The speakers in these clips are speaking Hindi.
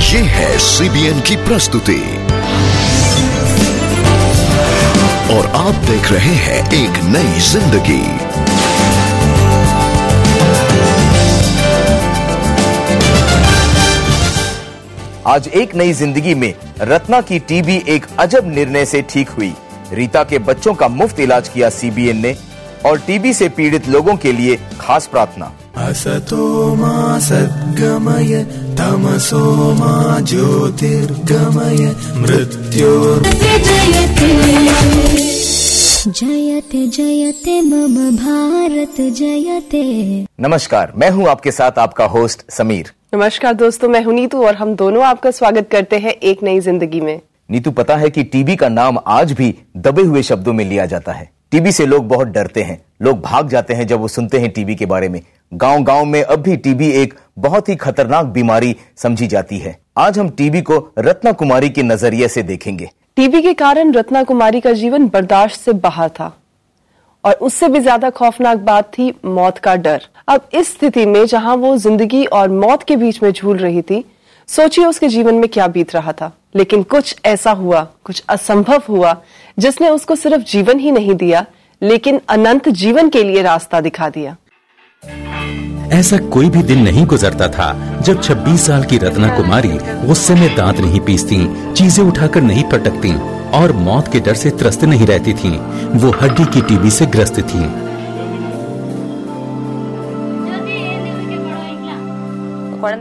ये है CBN की प्रस्तुति और आप देख रहे हैं एक नई जिंदगी। आज एक नई जिंदगी में रत्ना की टीबी एक अजब निर्णय से ठीक हुई। रीता के बच्चों का मुफ्त इलाज किया CBN ने और टीबी से पीड़ित लोगों के लिए खास प्रार्थना। असतो मा सद्गमय तमसो मा ज्योतिर्गमय जयते जयते मम भारत जयते। नमस्कार, मैं हूं आपके साथ आपका होस्ट समीर। नमस्कार दोस्तों, मैं हूं नीतू और हम दोनों आपका स्वागत करते हैं एक नई जिंदगी में। नीतू, पता है कि टीबी का नाम आज भी दबे हुए शब्दों में लिया जाता है। टीबी से लोग बहुत डरते हैं, लोग भाग जाते हैं जब वो सुनते हैं टीबी के बारे में। गांव-गांव में अब भी टीबी एक बहुत ही खतरनाक बीमारी समझी जाती है। आज हम टीबी को रत्ना कुमारी के नजरिए से देखेंगे। टीबी के कारण रत्ना कुमारी का जीवन बर्दाश्त से बाहर था और उससे भी ज्यादा खौफनाक बात थी मौत का डर। अब इस स्थिति में जहां वो जिंदगी और मौत के बीच में झूल रही थी, सोचिए उसके जीवन में क्या बीत रहा था। लेकिन कुछ ऐसा हुआ, कुछ असंभव हुआ, जिसने उसको सिर्फ जीवन ही नहीं दिया लेकिन अनंत जीवन के लिए रास्ता दिखा दिया। ऐसा कोई भी दिन नहीं गुजरता था जब 26 साल की रत्ना कुमारी गुस्से में दांत नहीं पीसती, चीजें उठाकर नहीं पटकती और मौत के डर से त्रस्त नहीं रहती थीं। वो हड्डी की टीबी से ग्रस्त थीं।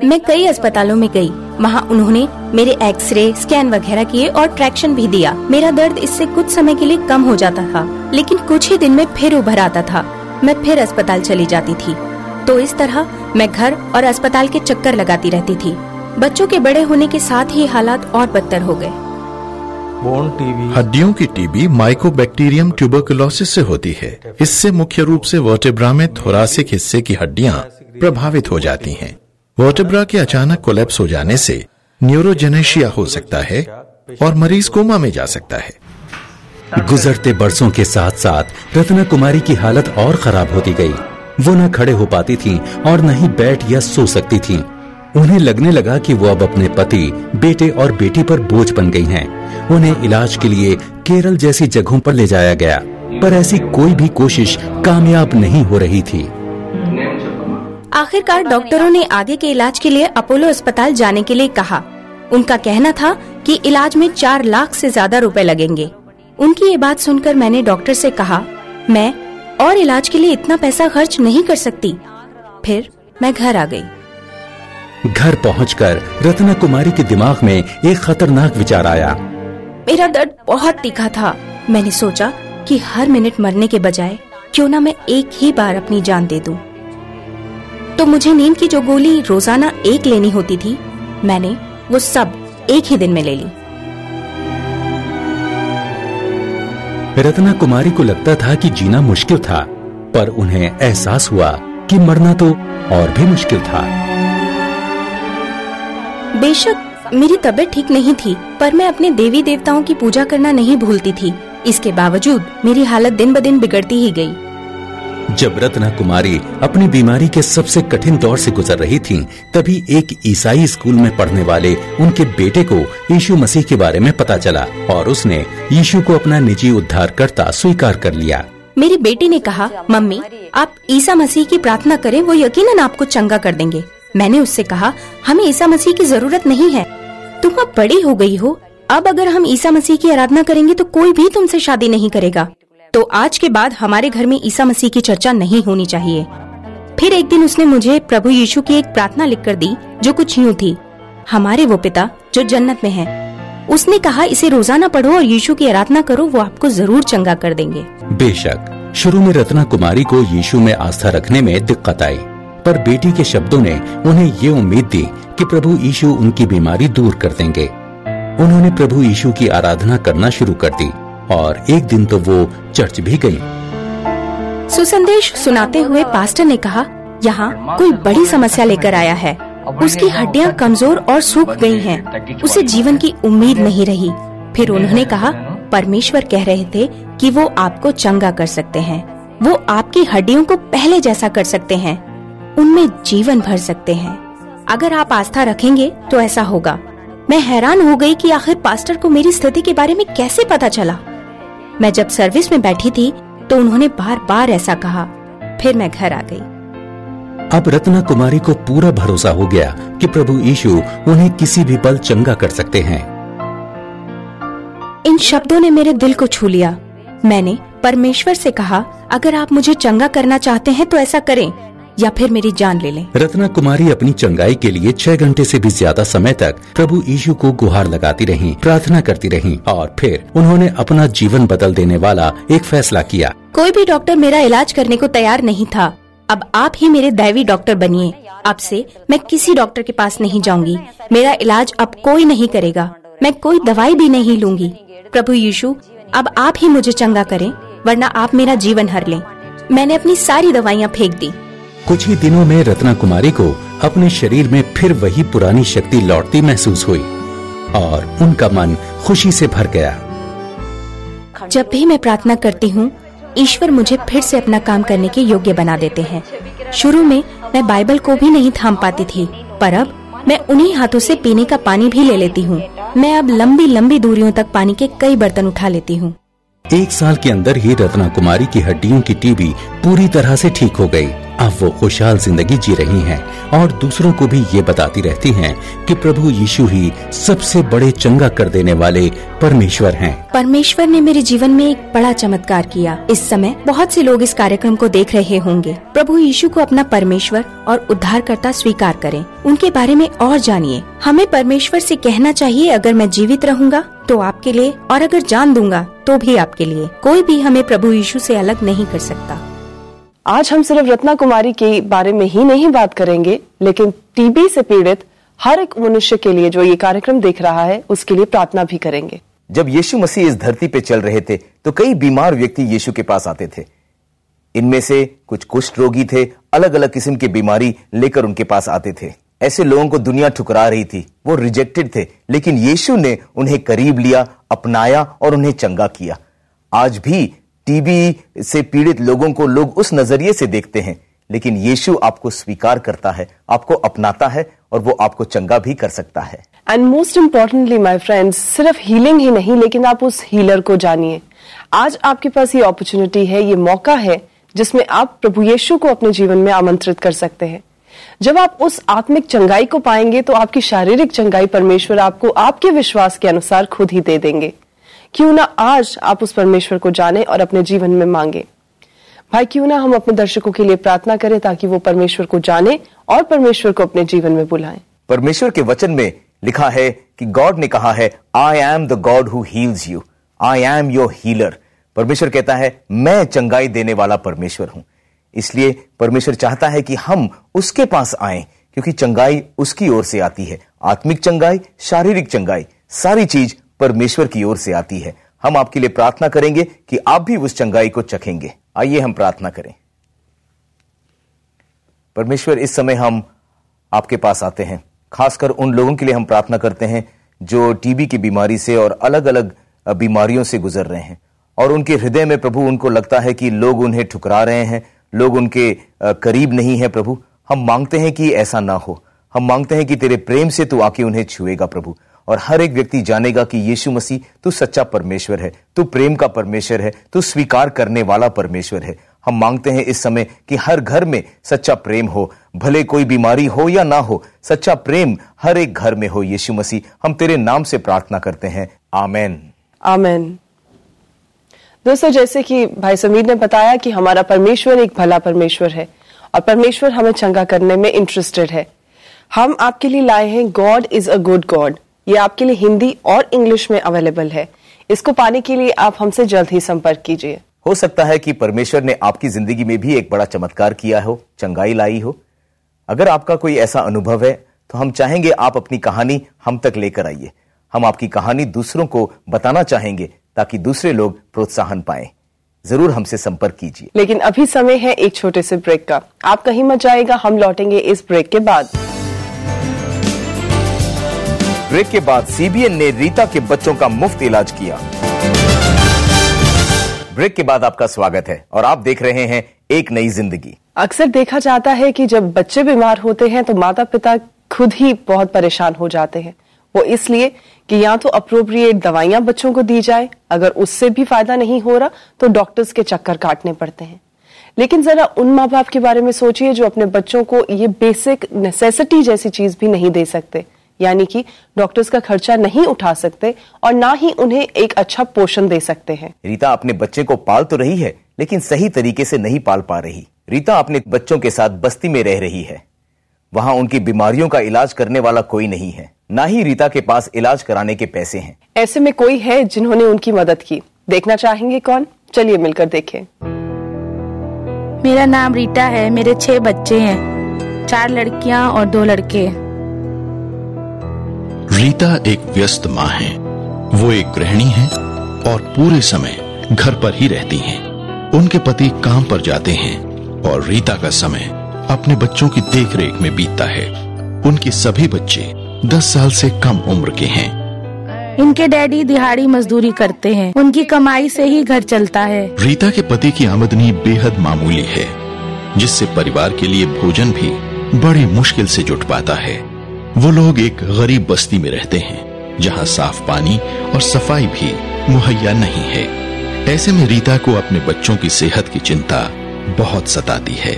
मैं कई अस्पतालों में गई। वहाँ उन्होंने मेरे एक्सरे, स्कैन वगैरह किए और ट्रैक्शन भी दिया। मेरा दर्द इससे कुछ समय के लिए कम हो जाता था, लेकिन कुछ ही दिन में फिर उभर आता था। मैं फिर अस्पताल चली जाती थी। तो इस तरह मैं घर और अस्पताल के चक्कर लगाती रहती थी। बच्चों के बड़े होने के साथ ही हालात और बदतर हो गए। हड्डियों की टीबी माइकोबैक्टीरियम ट्यूबरकुलोसिस से होती है। इससे मुख्य रूप से वर्टेब्रा में थोरासिक हिस्से की हड्डियां प्रभावित हो जाती हैं। वर्टेब्रा के अचानक कोलैप्स हो जाने से न्यूरोजेनेशिया हो सकता है और मरीज कोमा में जा सकता है। गुजरते बरसों के साथ साथ रत्ना कुमारी की हालत और खराब होती गई। वो न खड़े हो पाती थीं और न ही बैठ या सो सकती थीं। उन्हें लगने लगा कि वो अब अपने पति, बेटे और बेटी पर बोझ बन गई हैं। उन्हें इलाज के लिए केरल जैसी जगहों पर ले जाया गया, पर ऐसी कोई भी कोशिश कामयाब नहीं हो रही थी। आखिरकार डॉक्टरों ने आगे के इलाज के लिए अपोलो अस्पताल जाने के लिए कहा। उनका कहना था कि इलाज में 4 लाख से ज्यादा रुपए लगेंगे। उनकी ये बात सुनकर मैंने डॉक्टर से कहा, मैं और इलाज के लिए इतना पैसा खर्च नहीं कर सकती। फिर मैं घर आ गई। घर पहुंचकर रत्ना कुमारी के दिमाग में एक खतरनाक विचार आया। मेरा दर्द बहुत तीखा था। मैंने सोचा कि हर मिनट मरने के बजाय क्यों ना मैं एक ही बार अपनी जान दे दूं। तो मुझे नींद की जो गोली रोजाना 1 लेनी होती थी, मैंने वो सब एक ही दिन में ले ली। रत्ना कुमारी को लगता था कि जीना मुश्किल था, पर उन्हें एहसास हुआ कि मरना तो और भी मुश्किल था। बेशक मेरी तबीयत ठीक नहीं थी, पर मैं अपने देवी देवताओं की पूजा करना नहीं भूलती थी। इसके बावजूद मेरी हालत दिन ब दिन बिगड़ती ही गई। जब रत्ना कुमारी अपनी बीमारी के सबसे कठिन दौर से गुजर रही थीं, तभी एक ईसाई स्कूल में पढ़ने वाले उनके बेटे को यीशु मसीह के बारे में पता चला और उसने यीशु को अपना निजी उद्धारकर्ता स्वीकार कर लिया। मेरी बेटी ने कहा, मम्मी आप ईसा मसीह की प्रार्थना करें, वो यकीनन आपको चंगा कर देंगे। मैंने उससे कहा, हमें ईसा मसीह की जरूरत नहीं है। तुम अब बड़ी हो गई हो। अब अगर हम ईसा मसीह की आराधना करेंगे तो कोई भी तुमसे शादी नहीं करेगा। तो आज के बाद हमारे घर में ईसा मसीह की चर्चा नहीं होनी चाहिए। फिर एक दिन उसने मुझे प्रभु यीशु की एक प्रार्थना लिखकर दी जो कुछ यूं थी, हमारे वो पिता जो जन्नत में हैं। उसने कहा, इसे रोजाना पढ़ो और यीशु की आराधना करो, वो आपको जरूर चंगा कर देंगे। बेशक शुरू में रत्ना कुमारी को यीशु में आस्था रखने में दिक्कत आई, पर बेटी के शब्दों ने उन्हें ये उम्मीद दी कि प्रभु यीशु उनकी बीमारी दूर कर देंगे। उन्होंने प्रभु यीशु की आराधना करना शुरू कर दी और एक दिन तो वो चर्च भी गई। सुसंदेश सुनाते हुए पास्टर ने कहा, यहाँ कोई बड़ी समस्या लेकर आया है। उसकी हड्डियाँ कमजोर और सूख गई हैं। उसे जीवन की उम्मीद नहीं रही। फिर उन्होंने कहा, परमेश्वर कह रहे थे कि वो आपको चंगा कर सकते हैं। वो आपकी हड्डियों को पहले जैसा कर सकते हैं, उनमें जीवन भर सकते हैं। अगर आप आस्था रखेंगे तो ऐसा होगा। मैं हैरान हो गई कि आखिर पास्टर को मेरी स्थिति के बारे में कैसे पता चला। मैं जब सर्विस में बैठी थी तो उन्होंने बार बार ऐसा कहा। फिर मैं घर आ गई। अब रत्ना कुमारी को पूरा भरोसा हो गया कि प्रभु यीशु उन्हें किसी भी पल चंगा कर सकते हैं। इन शब्दों ने मेरे दिल को छू लिया। मैंने परमेश्वर से कहा, अगर आप मुझे चंगा करना चाहते हैं तो ऐसा करें या फिर मेरी जान ले लें। रत्ना कुमारी अपनी चंगाई के लिए 6 घंटे से भी ज्यादा समय तक प्रभु यीशु को गुहार लगाती रहीं, प्रार्थना करती रहीं और फिर उन्होंने अपना जीवन बदल देने वाला एक फैसला किया। कोई भी डॉक्टर मेरा इलाज करने को तैयार नहीं था। अब आप ही मेरे दैवी डॉक्टर बनिए। अब से मैं किसी डॉक्टर के पास नहीं जाऊंगी। मेरा इलाज अब कोई नहीं करेगा। मैं कोई दवाई भी नहीं लूंगी। प्रभु यीशु, अब आप ही मुझे चंगा करें, वरना आप मेरा जीवन हर लें। मैंने अपनी सारी दवाइयाँ फेंक दी। कुछ ही दिनों में रत्ना कुमारी को अपने शरीर में फिर वही पुरानी शक्ति लौटती महसूस हुई और उनका मन खुशी से भर गया। जब भी मैं प्रार्थना करती हूँ, ईश्वर मुझे फिर से अपना काम करने के योग्य बना देते हैं। शुरू में मैं बाइबल को भी नहीं थाम पाती थी, पर अब मैं उन्हीं हाथों से पीने का पानी भी ले लेती हूँ। मैं अब लंबी लंबी दूरियों तक पानी के कई बर्तन उठा लेती हूँ। 1 साल के अंदर ही रत्ना कुमारी की हड्डियों की टीबी पूरी तरह से ठीक हो गई। अब वो खुशहाल जिंदगी जी रही हैं और दूसरों को भी ये बताती रहती हैं कि प्रभु यीशु ही सबसे बड़े चंगा कर देने वाले परमेश्वर हैं। परमेश्वर ने मेरे जीवन में एक बड़ा चमत्कार किया। इस समय बहुत से लोग इस कार्यक्रम को देख रहे होंगे। प्रभु यीशु को अपना परमेश्वर और उद्धारकर्ता स्वीकार करें। उनके बारे में और जानिए। हमें परमेश्वर से कहना चाहिए, अगर मैं जीवित रहूंगा तो आपके लिए, और अगर जान दूंगा तो भी आपके लिए। कोई भी हमें प्रभु यीशु से अलग नहीं कर सकता। आज हम सिर्फ रत्ना कुमारी के बारे में ही नहीं बात करेंगे, लेकिन टीबी से पीड़ित हर एक मनुष्य के लिए जो ये कार्यक्रम देख रहा है, उसके लिए प्रार्थना भी करेंगे। जब यीशु मसीह इस धरती पे चल रहे थे तो कई बीमार व्यक्ति यीशु के पास आते थे। इनमें से कुछ कुष्ठ रोगी थे, अलग अलग किस्म की बीमारी लेकर उनके पास आते थे। ऐसे लोगों को दुनिया ठुकरा रही थी, वो रिजेक्टेड थे, लेकिन यीशु ने उन्हें करीब लिया, अपनाया और उन्हें चंगा किया। आज भी टीबी से पीड़ित लोगों को लोग उस नजरिए से देखते हैं, लेकिन यीशु आपको स्वीकार करता है, आपको अपनाता है और वो आपको चंगा भी कर सकता है। And most importantly my friends, सिर्फ हीलिंग ही नहीं, लेकिन आप उस हीलर को जानिए। आज आपके पास ये अपॉर्चुनिटी है, ये मौका है जिसमें आप प्रभु यीशु को अपने जीवन में आमंत्रित कर सकते हैं। जब आप उस आत्मिक चंगाई को पाएंगे तो आपकी शारीरिक चंगाई परमेश्वर आपको आपके विश्वास के अनुसार खुद ही दे देंगे। क्यों ना आज आप उस परमेश्वर को जाने और अपने जीवन में मांगे। भाई, क्यों ना हम अपने दर्शकों के लिए प्रार्थना करें ताकि वो परमेश्वर को जाने और परमेश्वर को अपने जीवन में बुलाएं। परमेश्वर के वचन में लिखा है कि गॉड ने कहा है, I am the God who heels you, I am your healer. परमेश्वर कहता है, मैं चंगाई देने वाला परमेश्वर हूं। इसलिए परमेश्वर चाहता है कि हम उसके पास आएं, क्योंकि चंगाई उसकी ओर से आती है। आत्मिक चंगाई, शारीरिक चंगाई, सारी चीज परमेश्वर की ओर से आती है। हम आपके लिए प्रार्थना करेंगे कि आप भी उस चंगाई को चखेंगे। आइए हम प्रार्थना करें। परमेश्वर, इस समय हम आपके पास आते हैं। खासकर उन लोगों के लिए हम प्रार्थना करते हैं जो टीबी की बीमारी से और अलग अलग बीमारियों से गुजर रहे हैं, और उनके हृदय में प्रभु उनको लगता है कि लोग उन्हें ठुकरा रहे हैं, लोग उनके करीब नहीं है। प्रभु, हम मांगते हैं कि ऐसा ना हो। हम मांगते हैं कि तेरे प्रेम से तू आके उन्हें छुएगा प्रभु, और हर एक व्यक्ति जानेगा कि यीशु मसीह तू सच्चा परमेश्वर है, तू प्रेम का परमेश्वर है, तू स्वीकार करने वाला परमेश्वर है। हम मांगते हैं इस समय कि हर घर में सच्चा प्रेम हो, भले कोई बीमारी हो या ना हो, सच्चा प्रेम हर एक घर में हो। यीशु मसीह, हम तेरे नाम से प्रार्थना करते हैं, आमेन। आमेन। दोस्तों, जैसे कि भाई समीर ने बताया कि हमारा परमेश्वर एक भला परमेश्वर है और परमेश्वर हमें चंगा करने में इंटरेस्टेड है। हम आपके लिए लाए हैं God is a good God. ये आपके लिए हिंदी और इंग्लिश में अवेलेबल है। इसको पाने के लिए आप हमसे जल्द ही संपर्क कीजिए। हो सकता है कि परमेश्वर ने आपकी जिंदगी में भी एक बड़ा चमत्कार किया हो, चंगाई लाई हो। अगर आपका कोई ऐसा अनुभव है तो हम चाहेंगे आप अपनी कहानी हम तक लेकर आइए। हम आपकी कहानी दूसरों को बताना चाहेंगे ताकि दूसरे लोग प्रोत्साहन पाएं। जरूर हमसे संपर्क कीजिए। लेकिन अभी समय है एक छोटे से ब्रेक का। आप कहीं मत जाएगा, हम लौटेंगे इस ब्रेक के बाद। ब्रेक के बाद सीबीएन ने रीता के बच्चों का मुफ्त इलाज किया। ब्रेक के बाद आपका स्वागत है और आप देख रहे हैं एक नई जिंदगी। अक्सर देखा जाता है कि जब बच्चे बीमार होते हैं तो माता पिता खुद ही बहुत परेशान हो जाते हैं। वो इसलिए कि या तो अप्रोप्रिएट दवाइयां बच्चों को दी जाए, अगर उससे भी फायदा नहीं हो रहा तो डॉक्टर्स के चक्कर काटने पड़ते हैं। लेकिन जरा उन माँ बाप के बारे में सोचिए जो अपने बच्चों को ये बेसिक नेसेसिटी जैसी चीज भी नहीं दे सकते, यानी कि डॉक्टर्स का खर्चा नहीं उठा सकते और ना ही उन्हें एक अच्छा पोषण दे सकते हैं। रीता अपने बच्चे को पाल तो रही है, लेकिन सही तरीके से नहीं पाल पा रही। रीता अपने बच्चों के साथ बस्ती में रह रही है। वहां उनकी बीमारियों का इलाज करने वाला कोई नहीं है, ना ही रीता के पास इलाज कराने के पैसे हैं। ऐसे में कोई है जिन्होंने उनकी मदद की। देखना चाहेंगे कौन? चलिए मिलकर देखें। मेरा नाम रीता है। मेरे 6 बच्चे हैं, 4 लड़कियां और 2 लड़के। रीता एक व्यस्त माँ है। वो एक गृहिणी है और पूरे समय घर पर ही रहती हैं। उनके पति काम पर जाते हैं और रीता का समय अपने बच्चों की देखरेख में बीतता है। उनके सभी बच्चे 10 साल से कम उम्र के हैं। इनके डैडी दिहाड़ी मजदूरी करते हैं, उनकी कमाई से ही घर चलता है। रीता के पति की आमदनी बेहद मामूली है, जिससे परिवार के लिए भोजन भी बड़ी मुश्किल से जुट पाता है। वो लोग एक गरीब बस्ती में रहते हैं, जहाँ साफ पानी और सफाई भी मुहैया नहीं है। ऐसे में रीता को अपने बच्चों की सेहत की चिंता बहुत सताती है।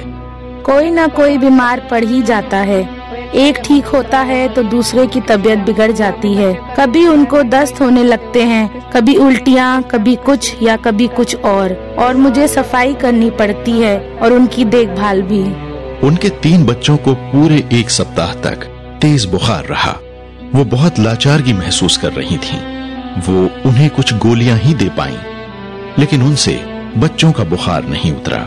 कोई ना कोई बीमार पड़ ही जाता है। एक ठीक होता है तो दूसरे की तबीयत बिगड़ जाती है। कभी उनको दस्त होने लगते हैं, कभी उल्टियाँ, कभी कुछ या कभी कुछ और मुझे सफाई करनी पड़ती है और उनकी देखभाल भी। उनके 3 बच्चों को पूरे 1 सप्ताह तक तेज बुखार रहा। वो बहुत लाचारगी महसूस कर रही थीं। वो उन्हें कुछ गोलियां ही दे पाईं, लेकिन उनसे बच्चों का बुखार नहीं उतरा।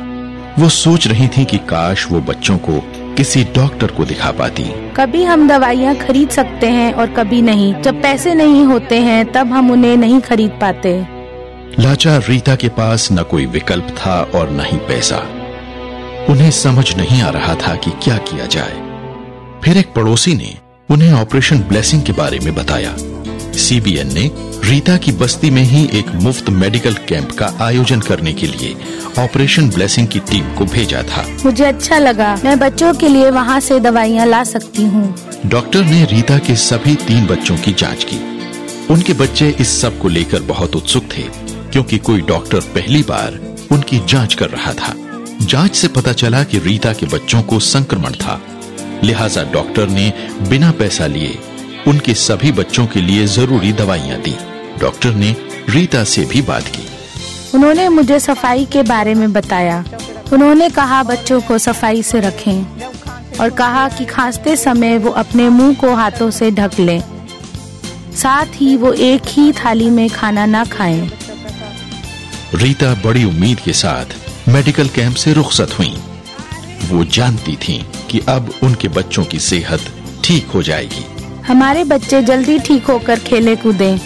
वो सोच रही थीं कि काश वो बच्चों को किसी डॉक्टर को दिखा पाती। कभी हम दवाइयाँ खरीद सकते हैं और कभी नहीं। जब पैसे नहीं होते हैं तब हम उन्हें नहीं खरीद पाते। लाचार रीता के पास न कोई विकल्प था और न ही पैसा। उन्हें समझ नहीं आ रहा था कि क्या किया जाए। फिर एक पड़ोसी ने उन्हें ऑपरेशन ब्लेसिंग के बारे में बताया। सीबीएन ने रीता की बस्ती में ही एक मुफ्त मेडिकल कैंप का आयोजन करने के लिए ऑपरेशन ब्लेसिंग की टीम को भेजा था। मुझे अच्छा लगा, मैं बच्चों के लिए वहाँ से दवाइयाँ ला सकती हूँ। डॉक्टर ने रीता के सभी 3 बच्चों की जांच की। उनके बच्चे इस सब को लेकर बहुत उत्सुक थे, क्योंकि कोई डॉक्टर पहली बार उनकी जांच कर रहा था। जांच से पता चला कि रीता के बच्चों को संक्रमण था, लिहाजा डॉक्टर ने बिना पैसा लिए उनके सभी बच्चों के लिए जरूरी दवाइयाँ दी। डॉक्टर ने रीता से भी बात की। उन्होंने मुझे सफाई के बारे में बताया। उन्होंने कहा बच्चों को सफाई से रखें और कहा कि खांसते समय वो अपने मुंह को हाथों से ढक लें। साथ ही वो एक ही थाली में खाना ना खाएं। रीता बड़ी उम्मीद के साथ मेडिकल कैंप से रुखसत हुई। वो जानती थीं कि अब उनके बच्चों की सेहत ठीक हो जाएगी। हमारे बच्चे जल्दी ठीक होकर खेले कूदें।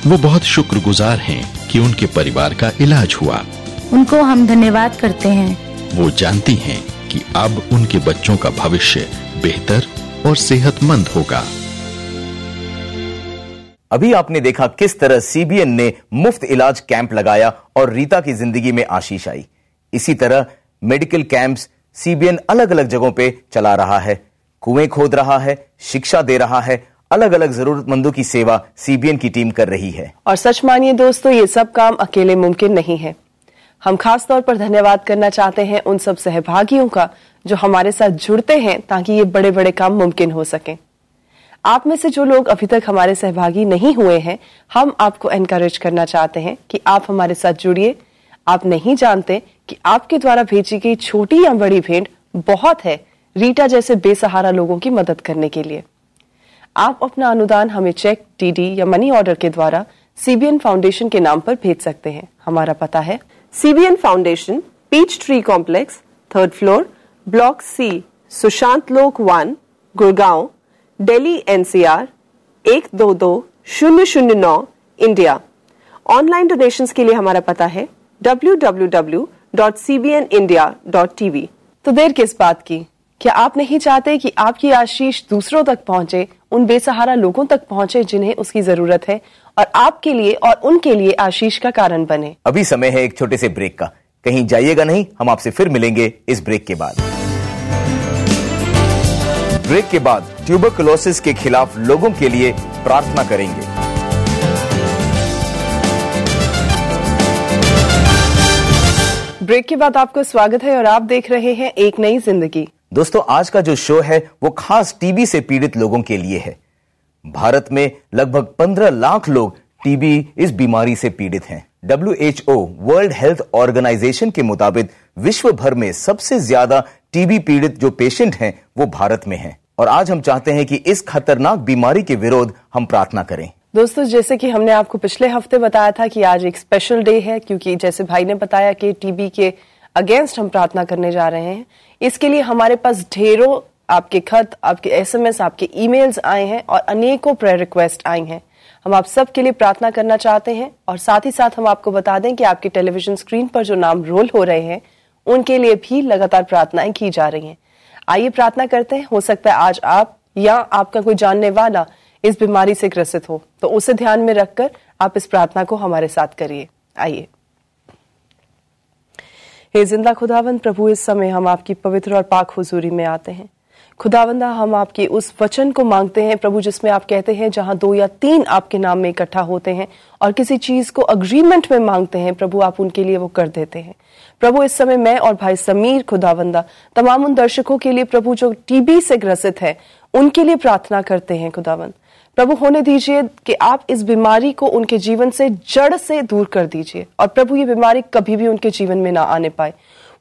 वो बहुत शुक्रगुजार हैं कि उनके परिवार का इलाज हुआ। उनको हम धन्यवाद करते हैं। वो जानती हैं कि अब उनके बच्चों का भविष्य बेहतर और सेहतमंद होगा। अभी आपने देखा किस तरह सीबीएन ने मुफ्त इलाज कैंप लगाया और रीता की जिंदगी में आशीष आई। इसी तरह मेडिकल कैंप्स सीबीएन अलग अलग जगहों पे चला रहा है, कुएं खोद रहा है, शिक्षा दे रहा है, अलग अलग जरूरतमंदों की सेवा सीबीएन की टीम कर रही है। और सच मानिए दोस्तों, ये सब काम अकेले मुमकिन नहीं है। हम खास तौर पर धन्यवाद करना चाहते हैं उन सब सहभागियों का जो हमारे साथ जुड़ते हैं ताकि ये बड़े बड़े काम मुमकिन हो सके। आप में से जो लोग अभी तक हमारे सहभागी नहीं हुए हैं, हम आपको एनकरेज करना चाहते हैं कि आप हमारे साथ जुड़िए। आप नहीं जानते कि आपके द्वारा भेजी गई छोटी या बड़ी भेंट बहुत है रीटा जैसे बेसहारा लोगों की मदद करने के लिए। आप अपना अनुदान हमें चेक, डीडी या मनी ऑर्डर के द्वारा सीबीएन फाउंडेशन के नाम पर भेज सकते हैं। हमारा पता है CBN foundation, peach tree complex, 3rd floor, block C, Sushant Lok 1, Gurgaon, Delhi NCR 122009, India. Online donations के लिए हमारा पता है www.cbnindia.tv। तो देर किस बात की? क्या आप नहीं चाहते कि आपकी आशीष दूसरों तक पहुंचे, उन बेसहारा लोगों तक पहुंचे जिन्हें उसकी जरूरत है, और आपके लिए और उनके लिए आशीष का कारण बने? अभी समय है एक छोटे से ब्रेक का। कहीं जाइएगा नहीं, हम आपसे फिर मिलेंगे इस ब्रेक के बाद। ब्रेक के बाद ट्यूबरकुलोसिस के खिलाफ लोगों के लिए प्रार्थना करेंगे। ब्रेक के बाद आपको स्वागत है और आप देख रहे हैं एक नई जिंदगी। दोस्तों, आज का जो शो है वो खास टीबी से पीड़ित लोगों के लिए है। भारत में लगभग 15 लाख लोग टीबी इस बीमारी से पीड़ित हैं। WHO वर्ल्ड हेल्थ ऑर्गेनाइजेशन के मुताबिक विश्व भर में सबसे ज्यादा टीबी पीड़ित जो पेशेंट हैं वो भारत में हैं। और आज हम चाहते हैं कि इस खतरनाक बीमारी के विरोध हम प्रार्थना करें। दोस्तों, जैसे कि हमने आपको पिछले हफ्ते बताया था कि आज एक स्पेशल डे है, क्योंकि जैसे भाई ने बताया कि टीबी के अगेंस्ट हम प्रार्थना करने जा रहे हैं। इसके लिए हमारे पास ढेरों आपके खत, आपके SMS, आपके ईमेल्स आए हैं और अनेकों प्रेयर रिक्वेस्ट आई हैं। हम आप सब के लिए प्रार्थना करना चाहते हैं और साथ ही साथ हम आपको बता दें कि आपके टेलीविजन स्क्रीन पर जो नाम रोल हो रहे हैं उनके लिए भी लगातार प्रार्थनाएं की जा रही हैं। आइए प्रार्थना करते हैं। हो सकता है आज आप या आपका कोई जानने वाला इस बीमारी से ग्रसित हो, तो उसे ध्यान में रखकर आप इस प्रार्थना को हमारे साथ करिए। आइए। हे जिंदा खुदावंद प्रभु, इस समय हम आपकी पवित्र और पाक हुजूरी में आते हैं। खुदावंदा, हम आपके उस वचन को मांगते हैं प्रभु जिसमें आप कहते हैं जहां 2 या 3 आपके नाम में इकट्ठा होते हैं और किसी चीज को अग्रीमेंट में मांगते हैं प्रभु, आप उनके लिए वो कर देते हैं। प्रभु, इस समय मैं और भाई समीर खुदावंदा तमाम उन दर्शकों के लिए प्रभु जो टीबी से ग्रसित है उनके लिए प्रार्थना करते हैं। खुदावंद प्रभु, होने दीजिए कि आप इस बीमारी को उनके जीवन से जड़ से दूर कर दीजिए और प्रभु ये बीमारी कभी भी उनके जीवन में ना आने पाए।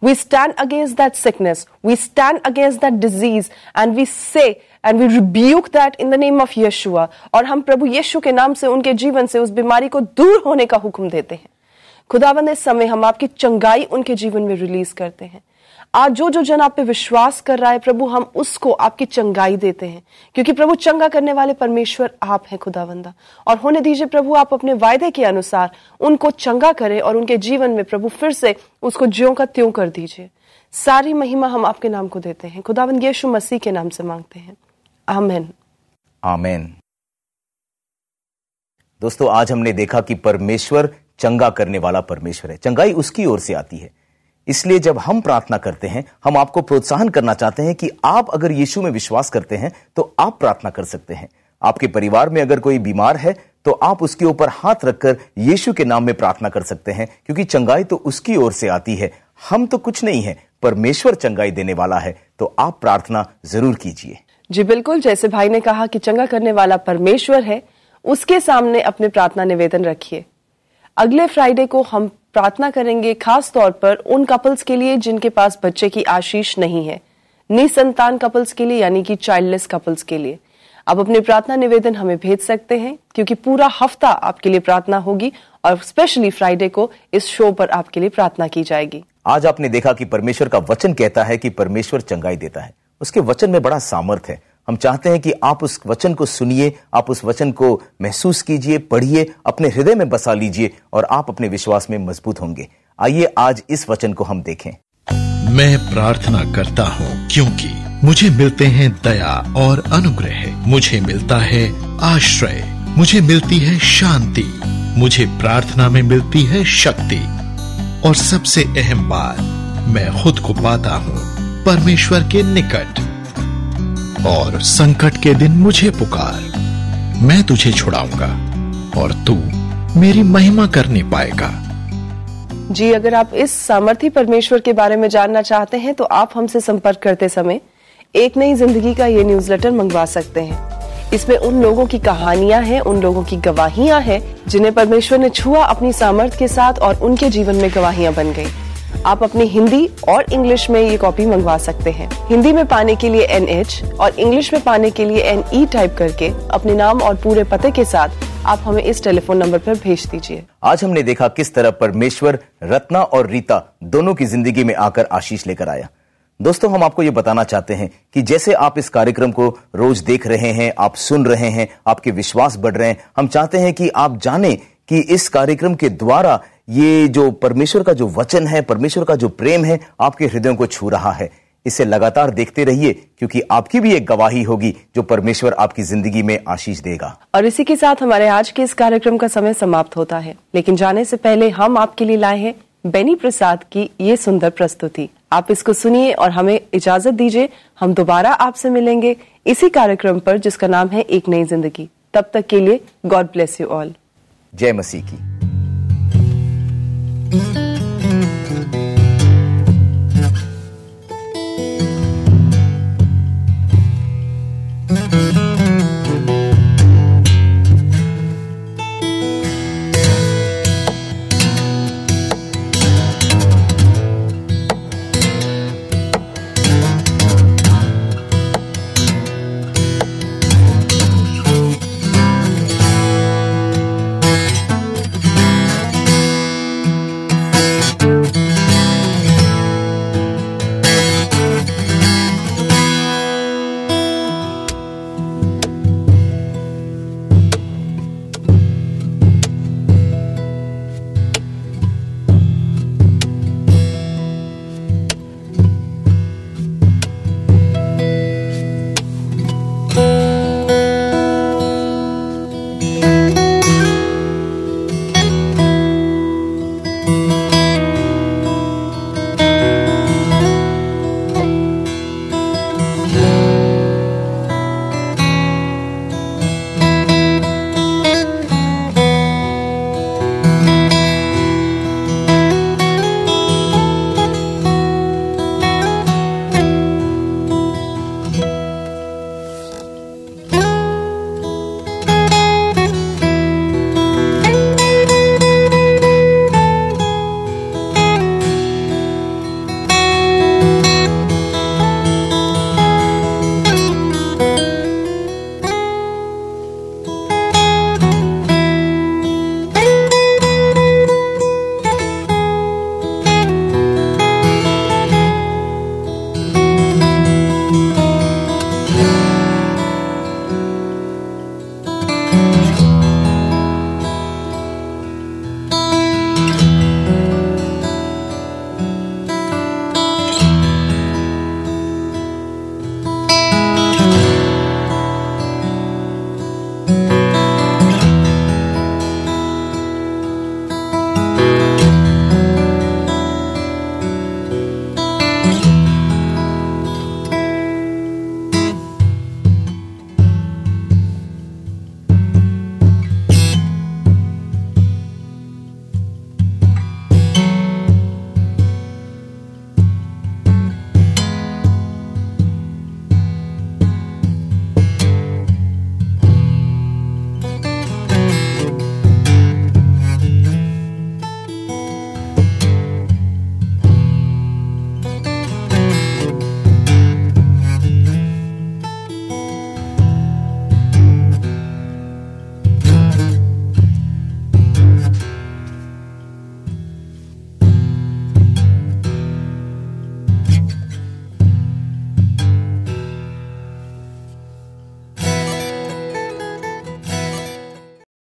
We stand against that sickness. We stand against that disease and we say and we rebuke that in the name of Yeshua. और हम प्रभु यीशु के नाम से उनके जीवन से उस बीमारी को दूर होने का हुक्म देते हैं। खुदावंद, इस समय हम आपकी चंगाई उनके जीवन में रिलीज करते हैं। आज जो जो जन आप पे विश्वास कर रहा है प्रभु, हम उसको आपकी चंगाई देते हैं, क्योंकि प्रभु चंगा करने वाले परमेश्वर आप हैं खुदावंदा। और होने दीजिए प्रभु, आप अपने वायदे के अनुसार उनको चंगा करें और उनके जीवन में प्रभु फिर से उसको ज्यों का त्यों कर दीजिए। सारी महिमा हम आपके नाम को देते हैं। खुदावंद यीशु मसीह के नाम से मांगते हैं, आमीन। आमीन। दोस्तों, आज हमने देखा कि परमेश्वर चंगा करने वाला परमेश्वर है। चंगाई उसकी ओर से आती है। इसलिए जब हम प्रार्थना करते हैं, हम आपको प्रोत्साहन करना चाहते हैं कि आप अगर यीशु में विश्वास करते हैं तो आप प्रार्थना कर सकते हैं। आपके परिवार में अगर कोई बीमार है तो आप उसके ऊपर हाथ रखकर यीशु के नाम में प्रार्थना कर सकते हैं, क्योंकि चंगाई तो उसकी ओर से आती है। हम तो कुछ नहीं है, परमेश्वर चंगाई देने वाला है। तो आप प्रार्थना जरूर कीजिए। जी बिल्कुल, जैसे भाई ने कहा कि चंगा करने वाला परमेश्वर है, उसके सामने अपने प्रार्थना निवेदन रखिए। अगले फ्राइडे को हम प्रार्थना करेंगे खास तौर पर उन कपल्स के लिए जिनके पास बच्चे की आशीष नहीं है, निसंतान कपल्स के लिए, यानी कि चाइल्डलेस कपल्स के लिए। आप अपने प्रार्थना निवेदन हमें भेज सकते हैं, क्योंकि पूरा हफ्ता आपके लिए प्रार्थना होगी और स्पेशली फ्राइडे को इस शो पर आपके लिए प्रार्थना की जाएगी। आज आपने देखा कि परमेश्वर का वचन कहता है कि परमेश्वर चंगाई देता है। उसके वचन में बड़ा सामर्थ है। हम चाहते हैं कि आप उस वचन को सुनिए, आप उस वचन को महसूस कीजिए, पढ़िए, अपने हृदय में बसा लीजिए और आप अपने विश्वास में मजबूत होंगे। आइए आज इस वचन को हम देखें। मैं प्रार्थना करता हूँ क्योंकि मुझे मिलते हैं दया और अनुग्रह, मुझे मिलता है आश्रय, मुझे मिलती है शांति, मुझे प्रार्थना में मिलती है शक्ति और सबसे अहम बात, मैं खुद को पाता हूँ परमेश्वर के निकट। और संकट के दिन मुझे पुकार, मैं तुझे छुड़ाऊंगा और तू मेरी महिमा करने पाएगा। जी, अगर आप इस सामर्थी परमेश्वर के बारे में जानना चाहते हैं तो आप हमसे संपर्क करते समय एक नई जिंदगी का ये न्यूज़लेटर मंगवा सकते हैं। इसमें उन लोगों की कहानियां हैं, उन लोगों की गवाहियां हैं जिन्हें परमेश्वर ने छुआ अपनी सामर्थ के साथ और उनके जीवन में गवाहियां बन गई। आप अपनी हिंदी और इंग्लिश में ये कॉपी मंगवा सकते हैं। हिंदी में पाने के लिए NH और इंग्लिश में पाने के लिए NE टाइप करके अपने नाम और पूरे पते के साथ आप हमें इस टेलीफोन नंबर पर भेज दीजिए। आज हमने देखा किस तरह परमेश्वर रत्ना और रीता दोनों की जिंदगी में आकर आशीष लेकर आया। दोस्तों, हम आपको ये बताना चाहते हैं कि जैसे आप इस कार्यक्रम को रोज देख रहे हैं, आप सुन रहे हैं, आपके विश्वास बढ़ रहे हैं, हम चाहते हैं कि आप जानें कि इस कार्यक्रम के द्वारा ये जो परमेश्वर का जो वचन है, परमेश्वर का जो प्रेम है, आपके हृदयों को छू रहा है। इसे लगातार देखते रहिए, क्योंकि आपकी भी एक गवाही होगी जो परमेश्वर आपकी जिंदगी में आशीष देगा। और इसी के साथ हमारे आज के इस कार्यक्रम का समय समाप्त होता है, लेकिन जाने से पहले हम आपके लिए लाए हैं बेनी प्रसाद की ये सुंदर प्रस्तुति। आप इसको सुनिए और हमें इजाजत दीजिए। हम दोबारा आपसे मिलेंगे इसी कार्यक्रम पर जिसका नाम है एक नई जिंदगी। तब तक के लिए गॉड ब्लेस यू ऑल। जय मसीह की।